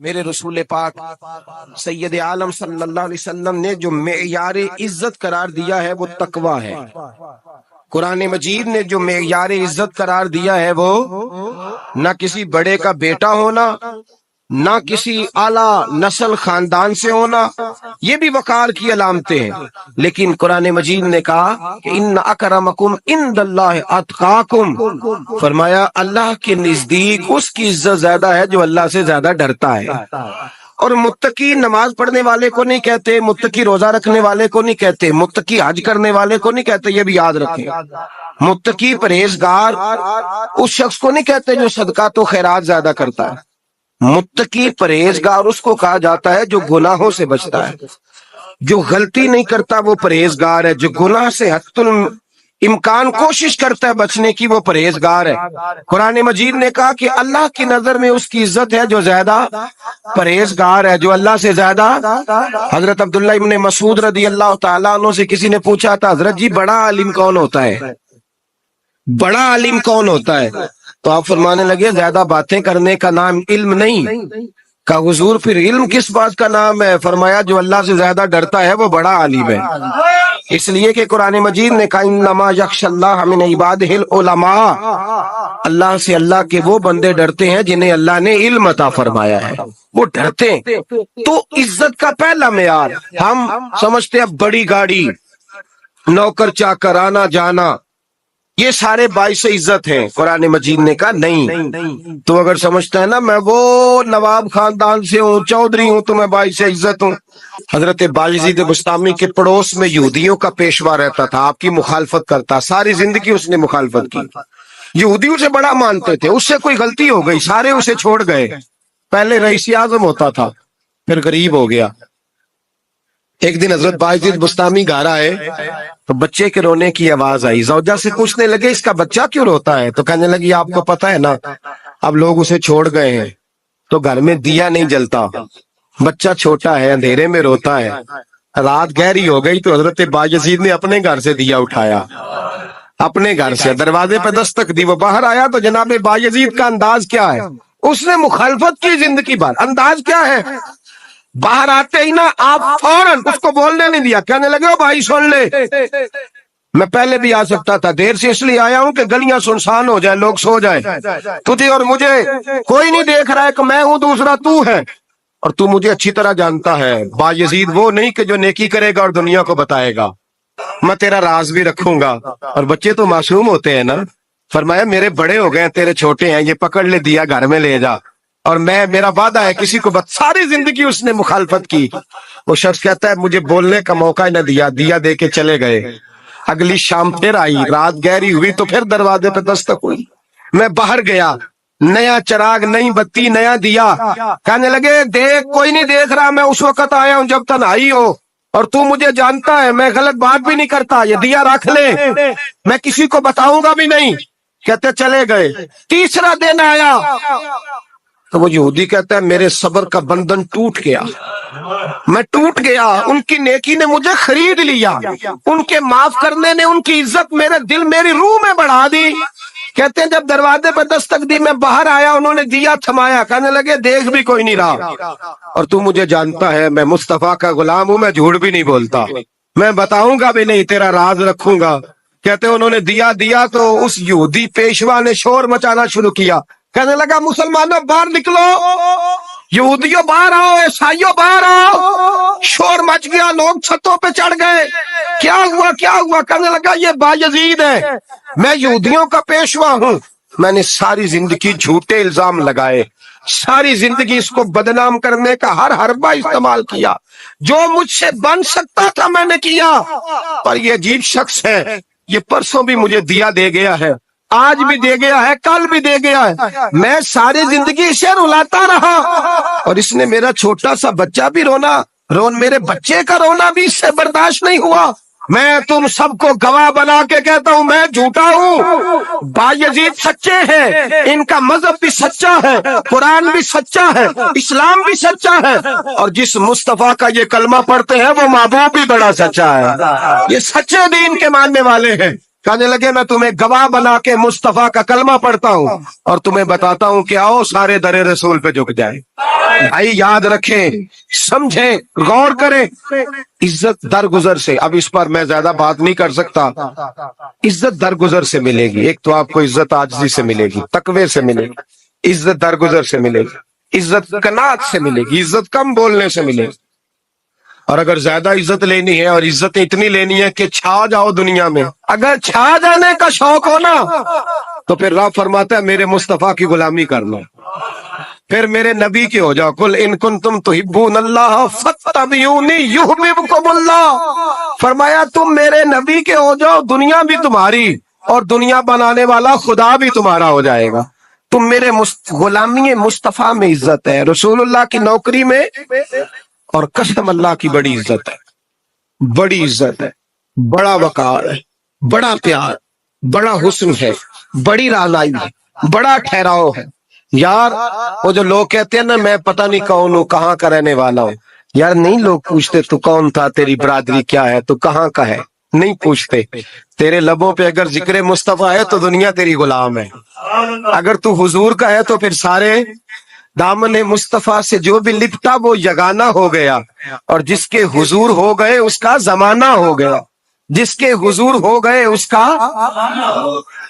میرے رسول پاک سید عالم صلی اللہ علیہ وسلم نے جو معیار عزت قرار دیا ہے وہ تقوی ہے۔ قرآن مجید نے جو معیار عزت قرار دیا ہے وہ نہ کسی بڑے کا بیٹا ہونا، نہ کسی اعلیٰ نسل خاندان سے ہونا، یہ بھی وقار کی علامتیں ہیں، لیکن قرآن مجید نے کہا کہ ان اکرمکم عند اللہ اتقاکم، فرمایا اللہ کے نزدیک اس کی عزت زیادہ ہے جو اللہ سے زیادہ ڈرتا ہے۔ اور متقی نماز پڑھنے والے کو نہیں کہتے، متقی روزہ رکھنے والے کو نہیں کہتے، متقی حج کرنے والے کو نہیں کہتے، یہ بھی یاد رکھیں۔ متقی پرہیزگار اس شخص کو نہیں کہتے جو صدقات و خیرات زیادہ کرتا ہے، متقی پرہیزگار اس کو کہا جاتا ہے جو گناہوں سے بچتا ہے، جو غلطی نہیں کرتا وہ پرہیزگار ہے، جو گناہ سے حتی الامکان کوشش کرتا ہے بچنے کی وہ پرہیزگار ہے۔ قرآن مجید نے کہا کہ اللہ کی نظر میں اس کی عزت ہے جو زیادہ پرہیزگار ہے، جو اللہ سے زیادہ۔ حضرت عبداللہ ابن مسعود رضی اللہ تعالیٰ عنہ سے کسی نے پوچھا تھا حضرت جی بڑا عالم کون ہوتا ہے، بڑا عالم کون ہوتا ہے؟ تو آپ فرمانے لگے زیادہ باتیں کرنے کا نام علم نہیں۔ کہا حضور پھر علم کس بات کا نام ہے؟ فرمایا جو اللہ سے زیادہ ڈرتا ہے وہ بڑا عالم ہے۔ اس لیے کہ قرآن مجید نے کہا انما یخشی اللہ من عبادہ العلماء، اللہ سے اللہ کے وہ بندے ڈرتے ہیں جنہیں اللہ نے علم عطا فرمایا ہے، وہ ڈرتے ہیں۔ تو عزت کا پہلا معیار، ہم سمجھتے ہیں بڑی گاڑی، نوکر چاکر، آنا جانا، یہ سارے باعث عزت ہیں۔ قرآن مجید نے کہا نہیں، تو اگر سمجھتا ہے نا میں وہ نواب خاندان سے ہوں، چودھری ہوں، تو میں باعث عزت ہوں۔ حضرت بایزید بسطامی کے پڑوس میں یہودیوں کا پیشوا رہتا تھا، آپ کی مخالفت کرتا، ساری زندگی اس نے مخالفت کی، یہودیوں سے بڑا مانتے تھے، اس سے کوئی غلطی ہو گئی سارے اسے چھوڑ گئے، پہلے رئیس اعظم ہوتا تھا پھر غریب ہو گیا۔ ایک دن حضرت بایزید بسطامی گھر آئے تو بچے کے رونے کی آواز آئی، زوجہ سے پوچھنے لگے اس کا بچہ کیوں روتا ہے؟ تو کہنے لگی آپ کو پتہ ہے نا اب لوگ اسے چھوڑ گئے ہیں تو گھر میں دیا نہیں جلتا، بچہ چھوٹا ہے اندھیرے میں روتا ہے، رات گہری ہو گئی تو حضرت بایزید نے اپنے گھر سے دیا اٹھایا، اپنے گھر سے دروازے پہ دستک دی، وہ باہر آیا تو جناب بایزید کا انداز کیا ہے؟ اس نے مخالفت کی زندگی بھر، انداز کیا ہے؟ باہر آتے ہی نا آپ فوراً اس کو بولنے نہیں دیا، کہنے لگے او بھائی سن لے، میں پہلے بھی آ سکتا تھا، دیر سے اس لیے آیا ہوں کہ گلیاں سنسان ہو جائیں، لوگ سو جائیں، تجھے اور مجھے کوئی نہیں دیکھ رہا ہے کہ میں ہوں دوسرا تو ہے، اور تو مجھے اچھی طرح جانتا ہے بایزید وہ نہیں کہ جو نیکی کرے گا اور دنیا کو بتائے گا، میں تیرا راز بھی رکھوں گا۔ اور بچے تو معصوم ہوتے ہیں نا، فرمایا میرے بڑے ہو گئے تیرے چھوٹے ہیں، یہ پکڑ لے دیا گھر میں لے جا، اور میرا وعدہ ہے کسی کو ساری زندگی اس نے مخالفت کی۔ وہ شخص کہتا ہے مجھے بولنے کا موقع نہ دیا، دیا دے کے چلے گئے۔ اگلی شام پھر آئی، رات گہری ہوئی تو پھر دروازے پہ دستک ہوئی، میں باہر گیا، نیا چراغ، نئی بتی، نیا دیا، کہنے لگے دیکھ کوئی نہیں دیکھ رہا، میں اس وقت آیا ہوں جب تنہائی ہو، اور تو مجھے جانتا ہے میں غلط بات بھی نہیں کرتا، یہ دیا رکھ لے، میں کسی کو بتاؤں گا بھی نہیں۔ کہتے چلے گئے، تیسرا دن آیا تو وہ یہودی کہتا ہے میرے صبر کا بندھن ٹوٹ گیا، میں ٹوٹ گیا، ان کی نیکی نے مجھے خرید لیا، ان کے معاف کرنے نے ان کی عزت میرے دل میری روح میں بڑھا دی۔ کہتے ہیں جب دروازے پہ دستک دی میں باہر آیا، انہوں نے دیا تھمایا، کہنے لگے دیکھ بھی کوئی نہیں رہا، اور تو مجھے جانتا ہے میں مصطفیٰ کا غلام ہوں، میں جھوٹ بھی نہیں بولتا، میں بتاؤں گا بھی نہیں، تیرا راز رکھوں گا۔ کہتے ہیں انہوں نے دیا تو اس یہودی پیشوا نے شور مچانا شروع کیا، کہنے لگا مسلمانوں باہر نکلو، یہودیوں باہر آؤ، عیسائیوں باہر آؤ، شور مچ گیا، لوگ چھتوں پہ چڑھ گئے، کیا ہوا کیا ہوا؟ کہنے لگا یہ بایزید ہے، میں یہودیوں کا پیشوا ہوں، میں نے ساری زندگی جھوٹے الزام لگائے، ساری زندگی اس کو بدنام کرنے کا ہر حربہ استعمال کیا، جو مجھ سے بن سکتا تھا میں نے کیا، پر یہ عجیب شخص ہے، یہ پرسوں بھی مجھے دیا دے گیا ہے، آج بھی دے گیا ہے، کل بھی دے گیا ہے، میں ساری زندگی اسے رلاتا رہا، اور اس نے میرا چھوٹا سا بچہ بھی میرے بچے کا رونا بھی اس سے برداشت نہیں ہوا۔ میں تم سب کو گواہ بنا کے کہتا ہوں میں جھوٹا ہوں، بایزید سچے ہیں، ان کا مذہب بھی سچا ہے، قرآن بھی سچا ہے، اسلام بھی سچا ہے، اور جس مصطفیٰ کا یہ کلمہ پڑھتے ہیں وہ محبوب بھی بڑا سچا ہے، یہ سچے دین کے ماننے والے ہیں۔ کہنے لگے میں تمہیں گواہ بنا کے مصطفیٰ کا کلمہ پڑھتا ہوں اور تمہیں بتاتا ہوں کہ آؤ سارے در رسول پہ جھک جائیں۔ بھائی یاد رکھیں، سمجھیں، غور کریں، عزت درگزر سے، اب اس پر میں زیادہ بات نہیں کر سکتا، عزت درگزر سے ملے گی۔ ایک تو آپ کو عزت عاجزی سے ملے گی، تقوی سے ملے گی، عزت درگزر سے ملے گی، عزت قناعت سے ملے گی، عزت کم بولنے سے ملے گی۔ اور اگر زیادہ عزت لینی ہے اور عزت اتنی لینی ہے کہ چھا جاؤ دنیا میں، اگر چھا جانے کا شوق ہو نا تو پھر رب فرماتا ہے میرے مصطفیٰ کی غلامی کر لو، پھر میرے نبی کے ہو جاؤ۔ قل ان کنتم تحبون اللہ فاتبعونی یحببکم اللہ، فرمایا تم میرے نبی کے ہو جاؤ، دنیا بھی تمہاری اور دنیا بنانے والا خدا بھی تمہارا ہو جائے گا۔ تم میرے غلامی مصطفیٰ میں عزت ہے، رسول اللہ کی نوکری میں، اور قسم اللہ کی بڑی عزت ہے، بڑی عزت ہے، بڑا وقار ہے، بڑا پیار، بڑا حسن ہے، بڑی رعنائی ہے، بڑا ٹھہراؤ ہے۔ یار وہ جو لوگ کہتے ہیں نا میں پتہ نہیں کون ہوں، کہاں کا رہنے والا ہوں، یار نہیں لوگ پوچھتے تو کون تھا، تیری برادری کیا ہے، تو کہاں کا ہے، نہیں پوچھتے۔ تیرے لبوں پہ اگر ذکر مصطفیٰ ہے تو دنیا تیری غلام ہے، اگر تو حضور کا ہے تو پھر سارے دامن مصطفیٰ سے جو بھی لپٹا وہ یگانہ ہو گیا، اور جس کے حضور ہو گئے اس کا زمانہ ہو گیا، جس کے حضور ہو گئے اس کا،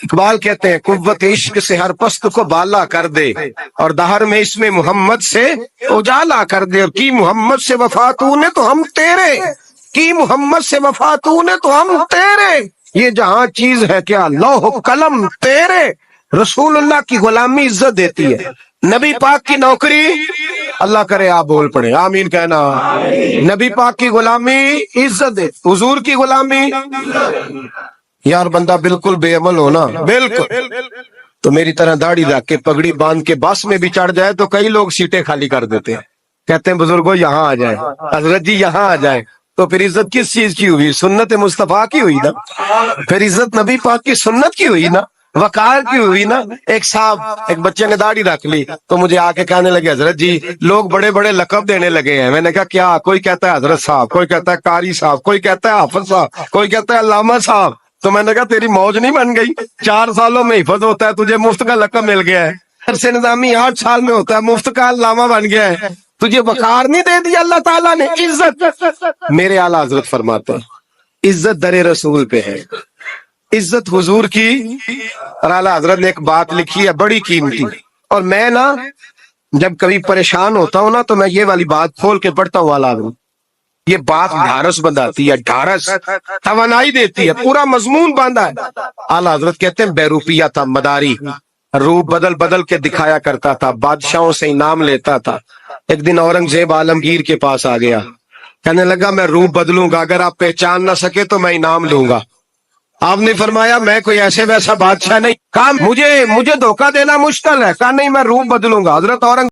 اقبال کہتے ہیں قوت عشق سے ہر پست کو بالا کر دے اور دہر میں اس میں محمد سے اجالا کر دے، اور کی محمد سے وفا تو نے تو ہم تیرے، کی محمد سے وفا تو نے تو ہم تیرے، یہ جہاں چیز ہے کیا لوح قلم تیرے۔ رسول اللہ کی غلامی عزت دیتی ہے، نبی پاک کی نوکری، اللہ کرے آپ بول پڑے آمین کہنا، نبی پاک کی غلامی عزت دے، حضور کی غلامی۔ یار بندہ بالکل بے عمل ہونا، بالکل تو میری طرح داڑھی رکھ کے پگڑی باندھ کے بس میں بھی چڑھ جائے تو کئی لوگ سیٹیں خالی کر دیتے ہیں، کہتے ہیں بزرگوں یہاں آ جائیں، حضرت جی یہاں آ جائیں، تو پھر عزت کس چیز کی ہوئی؟ سنت مصطفیٰ کی ہوئی نا، پھر عزت نبی پاک کی سنت کی ہوئی نا، وقار کی ہوئی نا۔ ایک صاحب ایک بچے نے داڑھی رکھ لی تو مجھے آ کے کہنے لگے حضرت جی لوگ بڑے بڑے لقب دینے لگے ہیں۔ میں نے کہا کیا؟ کوئی کہتا ہے حضرت صاحب، کوئی کہتا ہے قاری صاحب، کوئی کہتا ہے حافظ صاحب، کوئی کہتا ہے علامہ صاحب۔ تو میں نے کہا تیری موج نہیں بن گئی، 4 سالوں میں حفظ ہوتا ہے، تجھے مفت کا لقب مل گیا ہے، عرصے نظامی 8 سال میں ہوتا ہے، مفت کا علامہ بن گیا ہے، تجھے وقار نہیں دے دیا اللہ تعالیٰ نے، عزت۔ میرے اعلیٰ حضرت فرماتے ہیں عزت در رسول پہ ہے، عزت حضور کی۔ اور اعلیٰ حضرت نے ایک بات لکھی ہے بڑی قیمتی، اور میں نا جب کبھی پریشان ہوتا ہوں نا تو میں یہ والی بات کھول کے پڑھتا ہوں اعلیٰ حضرت، یہ بات ڈھارس بندھاتی ہے، ڈھارس توانائی دیتی ہے، پورا مضمون باندھا ہے۔ اعلیٰ حضرت کہتے ہیں بیروپیہ تھا مداری، روپ بدل بدل کے دکھایا کرتا تھا، بادشاہوں سے انعام لیتا تھا۔ ایک دن اورنگزیب عالمگیر کے پاس آ گیا، کہنے لگا میں روپ بدلوں گا، اگر آپ پہچان نہ سکے تو میں انعام لوں گا۔ آپ نے فرمایا میں کوئی ایسے ویسا بادشاہ نہیں، کہا مجھے دھوکہ دینا مشکل ہے، کہا نہیں میں روپ بدلوں گا۔ حضرت اورنگزیب